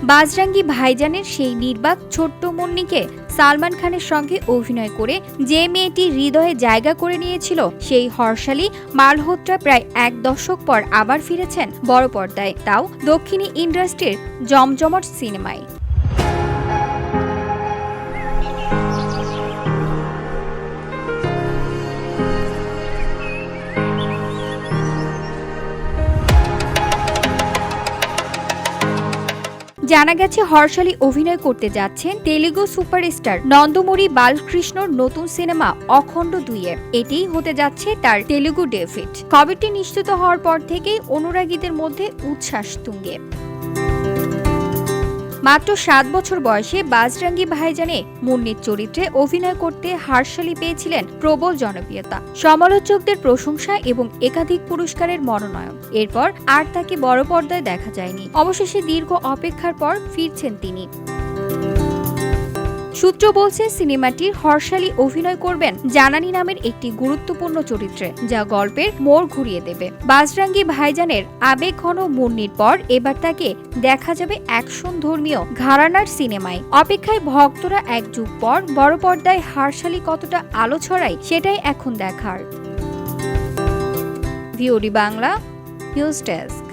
বাজরাঙ্গি ভাইজানের সেই নির্বাক ছোট্ট মুন্নিকে সালমান খানের সঙ্গে অভিনয় করে যে মেয়েটি হৃদয়ে জায়গা করে নিয়েছিল, সেই হর্ষালী মালহোত্রা প্রায় এক দশক পর আবার ফিরেছেন বড় পর্দায়, তাও দক্ষিণী ইন্ডাস্ট্রির জমজমট সিনেমায়। জানা গেছে হর্ষালী অভিনয় করতে যাচ্ছেন তেলুগু সুপারস্টার নন্দমুরি বালকৃষ্ণর নতুন সিনেমা অখণ্ড 2-এ। এটিই হতে যাচ্ছে তার তেলুগু ডেবিট। খবরটি নিশ্চিত হওয়ার পর থেকেই অনুরাগীদের মধ্যে উচ্ছ্বাস তুঙ্গে। মাত্র 7 বছর বয়সে বাজরাঙ্গি ভাইজানে মুন্নির চরিত্রে অভিনয় করতে হর্ষালী পেয়েছিলেন প্রবল জনপ্রিয়তা, সমালোচকদের প্রশংসা এবং একাধিক পুরস্কারের মনোনয়ন। এরপর আর তাকে বড় পর্দায় দেখা যায়নি। অবশেষে দীর্ঘ অপেক্ষার পর ফিরছেন তিনি। সূত্র বলছে, সিনেমাটির হর্ষালী অভিনয় করবেন জানানি নামের একটি গুরুত্বপূর্ণ চরিত্রে, যা গল্পের মোড় ঘুরিয়ে দেবে। বাজরাঙ্গি ভাইজানের আবেগঘন মুন্নির পর এবার তাকে দেখা যাবে অ্যাকশন ধর্মীয় ঘরানার সিনেমায়। অপেক্ষায় ভক্তরা। এক যুগ পর বড় পর্দায় হর্ষালী কতটা আলো ছড়ায়, সেটাই এখন দেখার। VOD Bangla news desk.